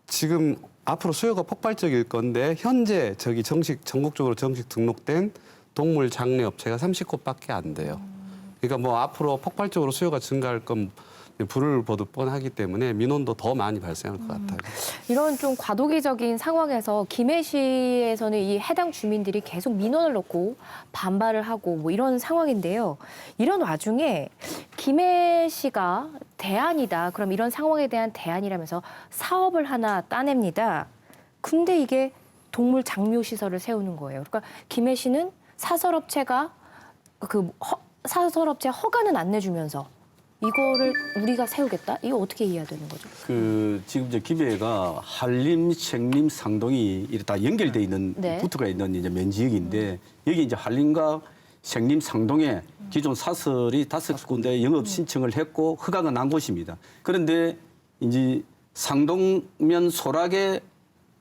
지금 앞으로 수요가 폭발적일 건데 현재 전국적으로 정식 등록된 동물 장례 업체가 30곳밖에 안 돼요. 그러니까 뭐 앞으로 폭발적으로 수요가 증가할 건 불을 보듯 뻔하기 때문에 민원도 더 많이 발생할 것 같아요. 이런 좀 과도기적인 상황에서 김해시에서는 이 해당 주민들이 계속 민원을 넣고 반발을 하고 뭐 이런 상황인데요. 이런 와중에 김해시가 대안이다. 그럼 이런 상황에 대한 대안이라면서 사업을 하나 따냅니다. 근데 이게 동물 장묘 시설을 세우는 거예요. 그러니까 김해시는 사설업체가 사설업체 허가는 안 내주면서 이거를 우리가 세우겠다? 이거 어떻게 이해해야 되는 거죠? 지금 이제 김해가 한림, 생림, 상동이 이렇게 다 연결돼 있는 네. 부트가 있는 이제 면지역인데 여기 이제 한림과 생림, 상동에 기존 사설이 5군데 영업 신청을 했고 허가가 난 곳입니다. 그런데 이제 상동면 소락에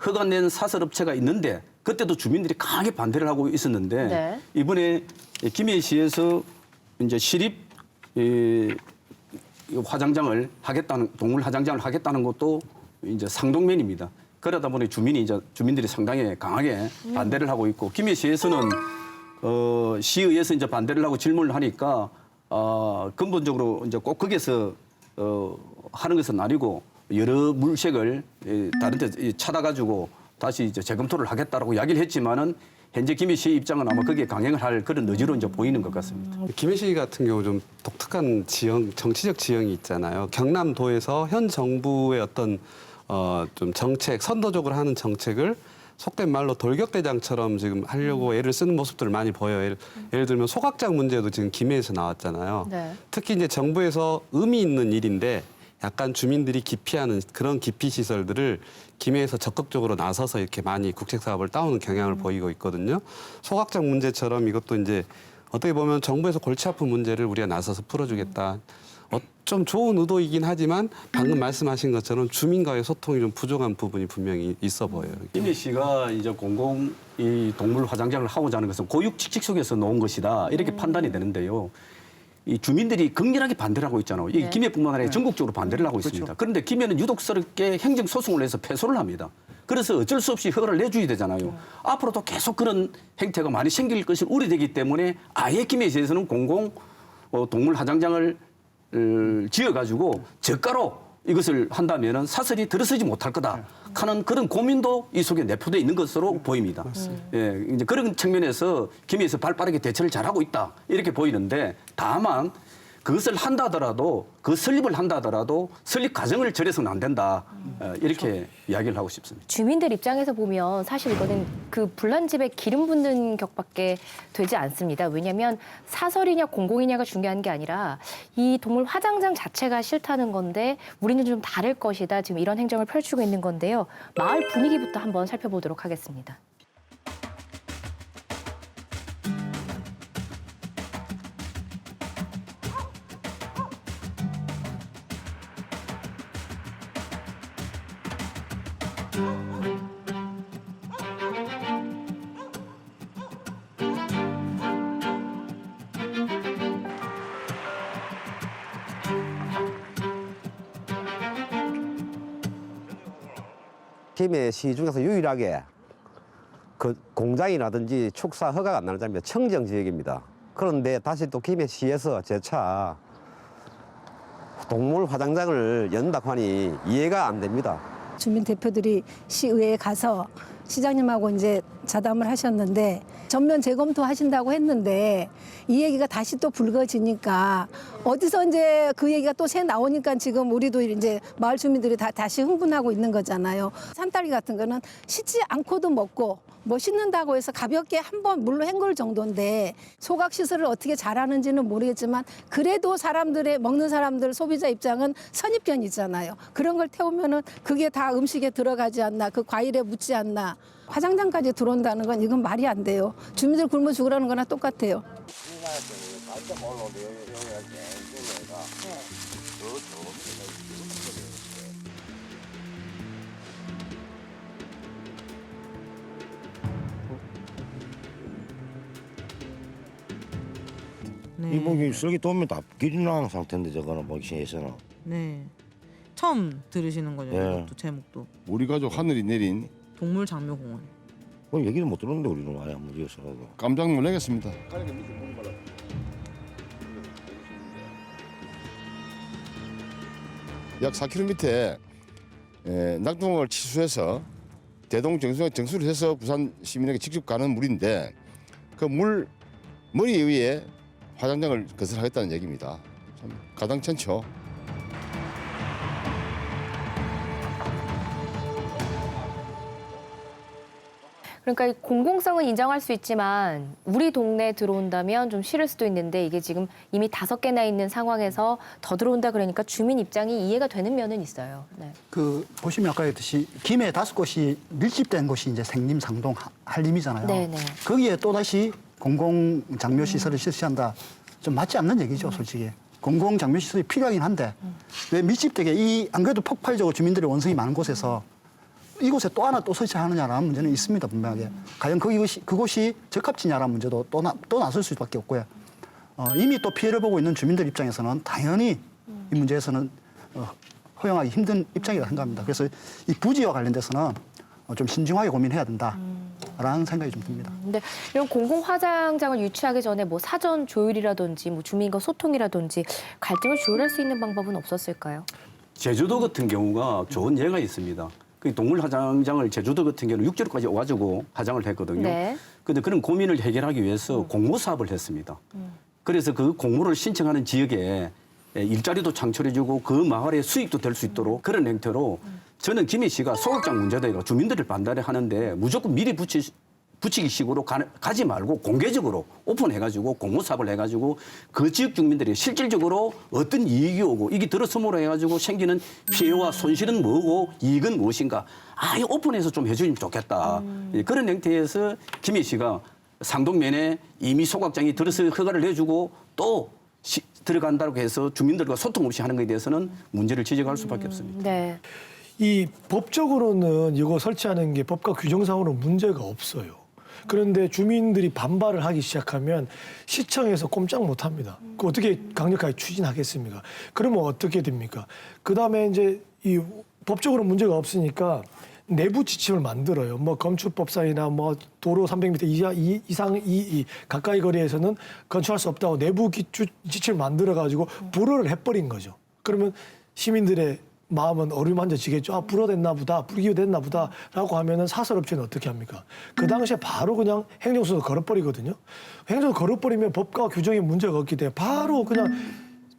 허가 낸 사설업체가 있는데 그때도 주민들이 강하게 반대를 하고 있었는데 네. 이번에 김해시에서 이제 시립 화장장을 하겠다는 동물 화장장을 하겠다는 것도 이제 상동면입니다. 그러다 보니 주민들이 상당히 강하게 반대를 하고 있고 김해시에서는 시의회에서 이제 반대를 하고 질문을 하니까 근본적으로 이제 꼭 거기서 하는 것은 아니고 여러 물색을 다른 데 찾아가지고 다시 이제 재검토를 하겠다라고 이야기를 했지만은 현재 김해시의 입장은 아마 거기에 강행을 할 그런 의지로 이제 보이는 것 같습니다. 김해시 같은 경우 좀 독특한 정치적 지형이 있잖아요. 경남도에서 현 정부의 어떤 좀 정책, 선도적으로 하는 정책을 속된 말로 돌격대장처럼 지금 하려고 애를 쓰는 모습들을 많이 보여요. 예를 들면 소각장 문제도 지금 김해에서 나왔잖아요. 네. 특히 이제 정부에서 의미 있는 일인데 약간 주민들이 기피하는 그런 기피 시설들을 김해에서 적극적으로 나서서 이렇게 많이 국책 사업을 따오는 경향을 보이고 있거든요. 소각장 문제처럼 이것도 이제 어떻게 보면 정부에서 골치 아픈 문제를 우리가 나서서 풀어주겠다. 좀 좋은 의도이긴 하지만 방금 말씀하신 것처럼 주민과의 소통이 좀 부족한 부분이 분명히 있어 보여요. 김해시가 이제 공공 이 동물 화장장을 하고자 하는 것은 고육 직책 속에서 놓은 것이다 이렇게 판단이 되는데요. 이 주민들이 극렬하게 반대를 하고 있잖아요. 이 네. 김해뿐만 아니라 전국적으로 반대를 하고 있습니다. 그런데 김해는 유독스럽게 행정소송을 해서 패소를 합니다. 그래서 어쩔 수 없이 허가를 내줘야 되잖아요. 앞으로도 계속 그런 행태가 많이 생길 것이 우려되기 때문에 아예 김해시에서는 공공 동물 화장장을 지어가지고 저가로 이것을 한다면은 사설이 들어서지 못할 거다 하는 그런 고민도 이 속에 내포되어 있는 것으로 보입니다. 예, 이제 그런 측면에서 김해에서 발빠르게 대처를 잘하고 있다 이렇게 보이는데 다만 그것을 한다 하더라도 그 설립을 한다 하더라도 설립 과정을 절해서는 안 된다 이렇게 이야기를 하고 싶습니다. 주민들 입장에서 보면 사실 이거는 그 불난집에 기름 붓는 격밖에 되지 않습니다. 왜냐하면 사설이냐 공공이냐가 중요한 게 아니라 이 동물 화장장 자체가 싫다는 건데 우리는 좀 다를 것이다. 지금 이런 행정을 펼치고 있는 건데요. 마을 분위기부터 한번 살펴보도록 하겠습니다. 김해시 중에서 유일하게 그 공장이라든지 축사 허가가 안 나는 장면 청정 지역입니다. 그런데 다시 또 김해시에서 재차 동물 화장장을 연다고 하니 이해가 안 됩니다. 주민 대표들이 시의회에 가서 시장님하고 이제 자담을 하셨는데 전면 재검토하신다고 했는데 이 얘기가 다시 또 불거지니까 어디서 이제 그 얘기가 또 새 나오니까 지금 우리도 이제 마을 주민들이 다시 흥분하고 있는 거잖아요. 산딸기 같은 거는 씻지 않고도 먹고 뭐 씻는다고 해서 가볍게 한번 물로 헹굴 정도인데 소각 시설을 어떻게 잘하는지는 모르겠지만 그래도 사람들의 먹는 사람들 소비자 입장은 선입견이잖아요. 그런 걸 태우면은 그게 다 음식에 들어가지 않나, 그 과일에 묻지 않나. 화장장까지 들어온다는 건 이건 말이 안 돼요. 주민들 굶어 죽으라는 거나 똑같아요. 네. 이뭐 쓰레기 도면 다 기린한 상태인데 저거는 보기에서는. 네. 처음 들으시는 거죠, 네. 이것도 제목도. 우리 가족 하늘이 내린 동물 장묘공원. 그럼 얘기를 못 들었는데 우리는 와야 무지해서라도. 깜짝 놀라겠습니다. 약 4km 밑에 낙동강을 치수해서 대동 정수를 해서 부산 시민에게 직접 가는 물인데 그 물 머리 위에 화장장을 건설하겠다는 얘기입니다. 참 가당찮죠. 그러니까 이 공공성은 인정할 수 있지만 우리 동네에 들어온다면 좀 싫을 수도 있는데 이게 지금 이미 5개나 있는 상황에서 더 들어온다 그러니까 주민 입장이 이해가 되는 면은 있어요. 네. 그 보시면 아까 했듯이 김해 5곳이 밀집된 곳이 이제 생림, 상동, 한림이잖아요. 네네. 거기에 또 다시 공공 장묘 시설을 실시한다. 좀 맞지 않는 얘기죠, 솔직히. 공공 장묘 시설이 필요하긴 한데 왜 밀집되게 이 안 그래도 폭발적으로 주민들의 원성이 많은 곳에서 이곳에 또 하나 또 설치하느냐라는 문제는 있습니다, 분명하게. 과연 그곳이 적합지냐라는 문제도 또 나설 수밖에 없고요. 이미 또 피해를 보고 있는 주민들 입장에서는 당연히 이 문제에서는 허용하기 힘든 입장이라 생각합니다. 그래서 이 부지와 관련돼서는 좀 신중하게 고민해야 된다라는 생각이 좀 듭니다. 근데 이런 공공 화장장을 유치하기 전에 뭐 사전 조율이라든지 뭐 주민과 소통이라든지 갈등을 조율할 수 있는 방법은 없었을까요? 제주도 같은 경우가 좋은 예가 있습니다. 그 동물 화장장을 제주도 같은 경우는 육지로까지 와가지고 화장을 했거든요. 네. 그런데 그런 고민을 해결하기 위해서 공모 사업을 했습니다. 그래서 그 공모를 신청하는 지역에 일자리도 창출해주고 그 마을의 수익도 될 수 있도록 그런 행태로 저는 김해 씨가 소극장 문제도 아니라 주민들을 반대를 하는데 무조건 미리 붙이기 식으로 가지 말고 공개적으로 오픈해가지고 공모 사업을 해가지고 그 지역 주민들이 실질적으로 어떤 이익이 오고 이게 들어서므로 해가지고 생기는 피해와 손실은 뭐고 이익은 무엇인가 아예 오픈해서 좀 해주면 좋겠다. 그런 행태에서 김해 씨가 상동면에 이미 소각장이 들어서 허가를 내주고 또 들어간다고 해서 주민들과 소통 없이 하는 것에 대해서는 문제를 지적할 수밖에 없습니다. 네. 이 법적으로는 이거 설치하는 게 법과 규정상으로 문제가 없어요. 그런데 주민들이 반발을 하기 시작하면 시청에서 꼼짝 못 합니다. 그 어떻게 강력하게 추진하겠습니까? 그러면 어떻게 됩니까? 그다음에 이제 이 법적으로 문제가 없으니까 내부 지침을 만들어요. 뭐 건축법상이나 뭐 도로 300m 이상 가까이 거리에서는 건축할 수 없다고 내부 지침을 만들어 가지고 불허를 해버린 거죠. 그러면 시민들의 마음은 어루만져지겠죠. 아, 불허됐나 보다, 불기호됐나 보다라고 하면은 사설업체는 어떻게 합니까? 그 당시에 바로 그냥 행정소도 걸어버리거든요. 행정소 걸어버리면 법과 규정에 문제가 없기 때문에 바로 그냥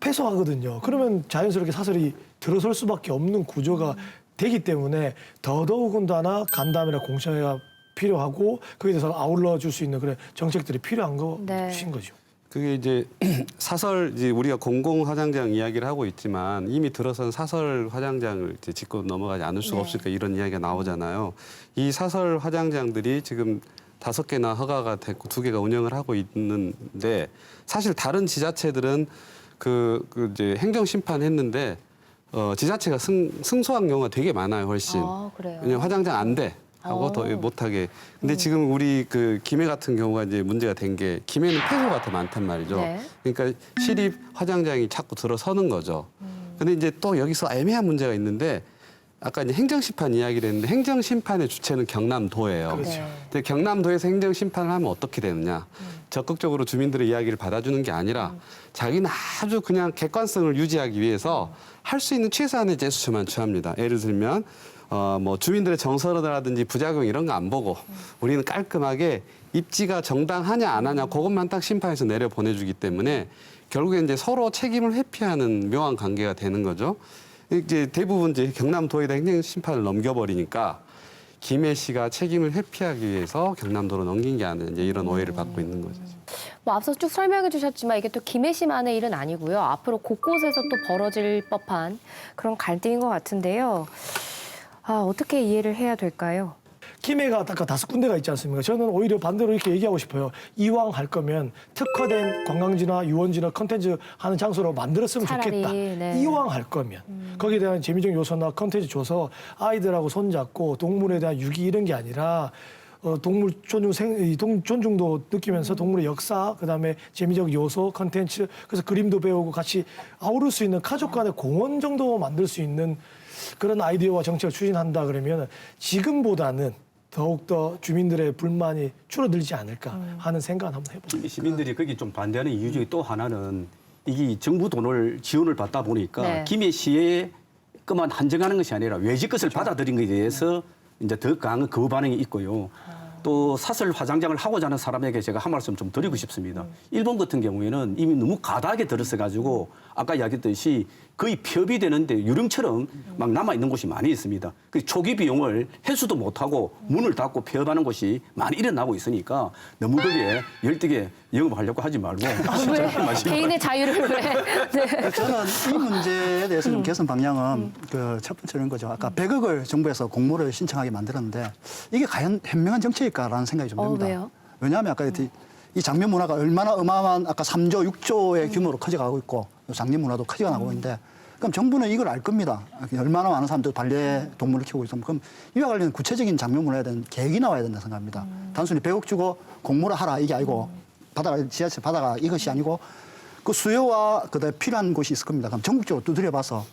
패소하거든요. 그러면 자연스럽게 사설이 들어설 수밖에 없는 구조가 되기 때문에 더더욱은다나 간담회나 공청회가 필요하고 거기에 대해서 아울러 줄 수 있는 그런 정책들이 필요한 것인 거죠. 그게 이제 사설 이제 우리가 공공 화장장 이야기를 하고 있지만 이미 들어선 사설 화장장을 이제 짚고 넘어가지 않을 수가 없으니까 이런 이야기가 나오잖아요. 이 사설 화장장들이 지금 5개나 허가가 됐고 2개가 운영을 하고 있는데 사실 다른 지자체들은 그 이제 행정 심판했는데 지자체가 승소한 경우가 되게 많아요, 훨씬. 아, 그래요? 왜냐면 화장장 안 돼. 하고 더 못하게. 근데 지금 우리 그 김해 같은 경우가 이제 문제가 된 게 김해는 폐소가 더 많단 말이죠. 네. 그러니까 시립 화장장이 자꾸 들어서는 거죠. 근데 이제 또 여기서 애매한 문제가 있는데 아까 이제 행정심판 이야기를 했는데 행정심판의 주체는 경남도예요. 그렇죠. 근데 경남도에서 행정심판을 하면 어떻게 되느냐. 적극적으로 주민들의 이야기를 받아주는 게 아니라 자기는 아주 그냥 객관성을 유지하기 위해서 할 수 있는 최소한의 제스처만 취합니다. 예를 들면 뭐 주민들의 정서라든지 부작용 이런 거 안 보고 우리는 깔끔하게 입지가 정당하냐 안 하냐 그것만 딱 심판해서 내려 보내주기 때문에 결국에 이제 서로 책임을 회피하는 묘한 관계가 되는 거죠. 이제 대부분 이제 경남도에다 행정 심판을 넘겨버리니까 김해 씨가 책임을 회피하기 위해서 경남도로 넘긴 게 아니냐 이제 이런 오해를 받고 있는 거죠. 뭐 앞서 쭉 설명해 주셨지만 이게 또 김해 씨만의 일은 아니고요. 앞으로 곳곳에서 또 벌어질 법한 그런 갈등인 것 같은데요. 아, 어떻게 이해를 해야 될까요? 김해가 아까 5군데가 있지 않습니까? 저는 오히려 반대로 이렇게 얘기하고 싶어요. 이왕 할 거면 특화된 관광지나 유원지나 컨텐츠 하는 장소로 만들었으면 차라리, 좋겠다. 네. 이왕 할 거면. 거기에 대한 재미적 요소나 컨텐츠 줘서 아이들하고 손잡고 동물에 대한 유기 이런 게 아니라 동물 존중도 느끼면서 동물의 역사, 그다음에 재미적 요소, 컨텐츠, 그래서 그림도 배우고 같이 아우를 수 있는 가족 간의 공원 정도 만들 수 있는 그런 아이디어와 정책을 추진한다 그러면 지금보다는 더욱더 주민들의 불만이 줄어들지 않을까 하는 생각을 한번 해봅니다. 시민들이 거기 좀 반대하는 이유 중에 또 하나는 이게 정부 돈을 지원을 받다 보니까 네. 김해시에 그만 한정하는 것이 아니라 외지 것을 받아들인 것에 대해서 이제 더 강한 거부 반응이 있고요. 또 사설 화장장을 하고자 하는 사람에게 제가 한 말씀 좀 드리고 싶습니다. 일본 같은 경우에는 이미 너무 가다하게 들어서 가지고 아까 이야기했듯이 거의 폐업이 되는데 유령처럼 막 남아있는 곳이 많이 있습니다. 그 초기 비용을 회수도 못하고 문을 닫고 폐업하는 곳이 많이 일어나고 있으니까 너무 거기에 열띠게 영업하려고 하지 말고 왜? 개인의 자유를 왜? 네. 저는 이 문제에 대해서 좀 개선 방향은 그 첫 번째는 거죠. 아까 100억을 정부에서 공모를 신청하게 만들었는데 이게 과연 현명한 정책일까라는 생각이 좀 듭니다. 왜요? 왜냐하면 아까 이 장면 문화가 얼마나 어마어마한 아까 3조, 6조의 규모로 커져가고 있고 장면 문화도 커져가고 있는데 그럼 정부는 이걸 알 겁니다. 얼마나 많은 사람들이 반려동물을 키우고 있으면 그럼 이와 관련 구체적인 장면을 해야 되는 계획이 나와야 된다 생각합니다. 단순히 100억 주고 공모를 하라 이게 아니고 바다가 지하철 바다가 이것이 아니고 그 수요와 그다음에 필요한 곳이 있을 겁니다. 그럼 전국적으로 두드려봐서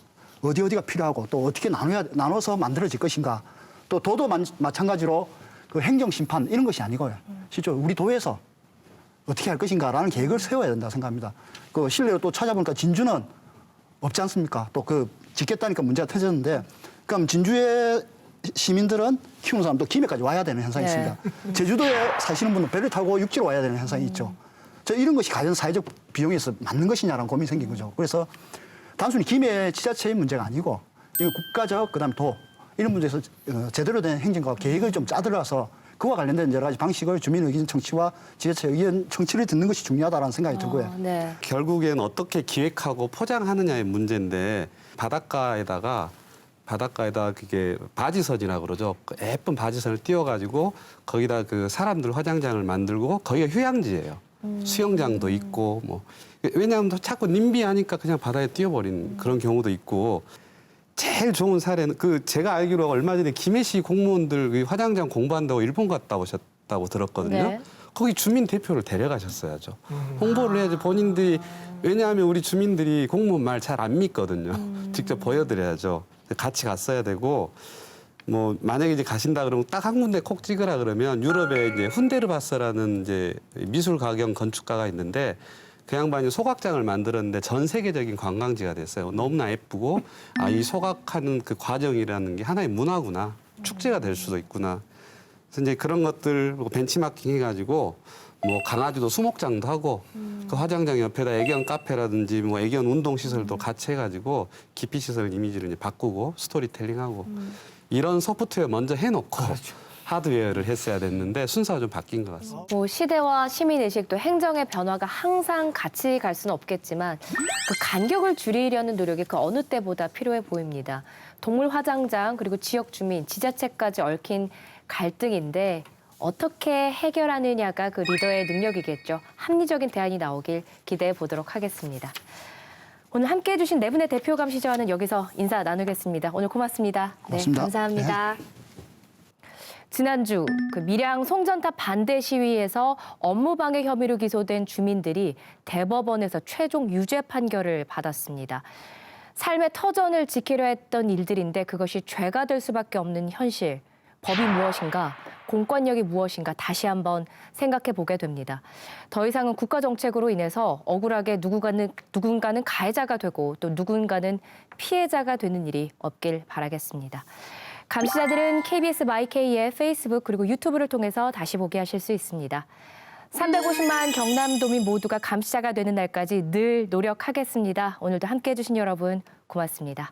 어디가 필요하고 또 어떻게 나눠서 만들어질 것인가. 또 도도 마찬가지로 그 행정 심판 이런 것이 아니고요. 실제로 우리 도에서 어떻게 할 것인가라는 계획을 세워야 된다 생각합니다. 그 실내로 또 찾아보니까 진주는 없지 않습니까? 또 그 짓겠다니까 문제가 터졌는데 그럼 진주의 시민들은 키우는 사람도 김해까지 와야 되는 현상이 네. 있습니다. 제주도에 사시는 분은 배를 타고 육지로 와야 되는 현상이 있죠. 저 이런 것이 과연 사회적 비용에서 맞는 것이냐라는 고민이 생긴 거죠. 그래서 단순히 김해 지자체의 문제가 아니고 이거 국가적 그다음에 도 이런 문제에서 제대로 된 행정과 계획을 좀 짜들어서 그와 관련된 여러 가지 방식을 주민 의견 청취와 지자체 의견 청취를 듣는 것이 중요하다는 생각이 들고요. 네. 결국엔 어떻게 기획하고 포장하느냐의 문제인데 바닷가에다가 그게 바지선이라고 그러죠. 그 예쁜 바지선을 띄워가지고 거기다 그 사람들 화장장을 만들고 거기가 휴양지예요. 수영장도 있고 뭐 왜냐하면 자꾸 nimby하니까 그냥 바다에 띄워버린 그런 경우도 있고. 제일 좋은 사례는 그 제가 알기로 얼마 전에 김해시 공무원들 그 화장장 공부한다고 일본 갔다 오셨다고 들었거든요. 네. 거기 주민 대표를 데려가셨어야죠. 홍보를 해야지 본인들이 왜냐하면 우리 주민들이 공무원 말 잘 안 믿거든요. 직접 보여드려야죠. 같이 갔어야 되고 뭐 만약에 이제 가신다 그러면 딱 한 군데 콕 찍으라 그러면 유럽에 이제 훈데르바스라는 이제 미술 가경 건축가가 있는데. 그 양반이 소각장을 만들었는데 전 세계적인 관광지가 됐어요. 너무나 예쁘고 이 소각하는 그 과정이라는 게 하나의 문화구나. 축제가 될 수도 있구나. 그래서 이제 그런 것들 벤치마킹 해가지고 뭐 강아지도 수목장도 하고 그 화장장 옆에다 애견 카페라든지 뭐 애견 운동 시설도 같이 해가지고 기피 시설 이미지를 이제 바꾸고 스토리텔링하고 이런 소프트웨어 먼저 해놓고. 하드웨어를 했어야 됐는데 순서가 좀 바뀐 것 같습니다. 뭐 시대와 시민의식 또 행정의 변화가 항상 같이 갈 수는 없겠지만 그 간격을 줄이려는 노력이 그 어느 때보다 필요해 보입니다. 동물 화장장 그리고 지역 주민, 지자체까지 얽힌 갈등인데 어떻게 해결하느냐가 그 리더의 능력이겠죠. 합리적인 대안이 나오길 기대해 보도록 하겠습니다. 오늘 함께해 주신 네 분의 대표 감시자와는 여기서 인사 나누겠습니다. 오늘 고맙습니다. 고맙습니다. 네, 감사합니다. 지난주 그 밀양 송전탑 반대 시위에서 업무방해 혐의로 기소된 주민들이 대법원에서 최종 유죄 판결을 받았습니다. 삶의 터전을 지키려 했던 일들인데 그것이 죄가 될 수밖에 없는 현실. 법이 무엇인가, 공권력이 무엇인가 다시 한번 생각해 보게 됩니다. 더 이상은 국가 정책으로 인해서 억울하게 누군가는 가해자가 되고 또 누군가는 피해자가 되는 일이 없길 바라겠습니다. 감시자들은 KBS 마이케이의 페이스북 그리고 유튜브를 통해서 다시 보게 하실 수 있습니다. 350만 경남도민 모두가 감시자가 되는 날까지 늘 노력하겠습니다. 오늘도 함께해 주신 여러분 고맙습니다.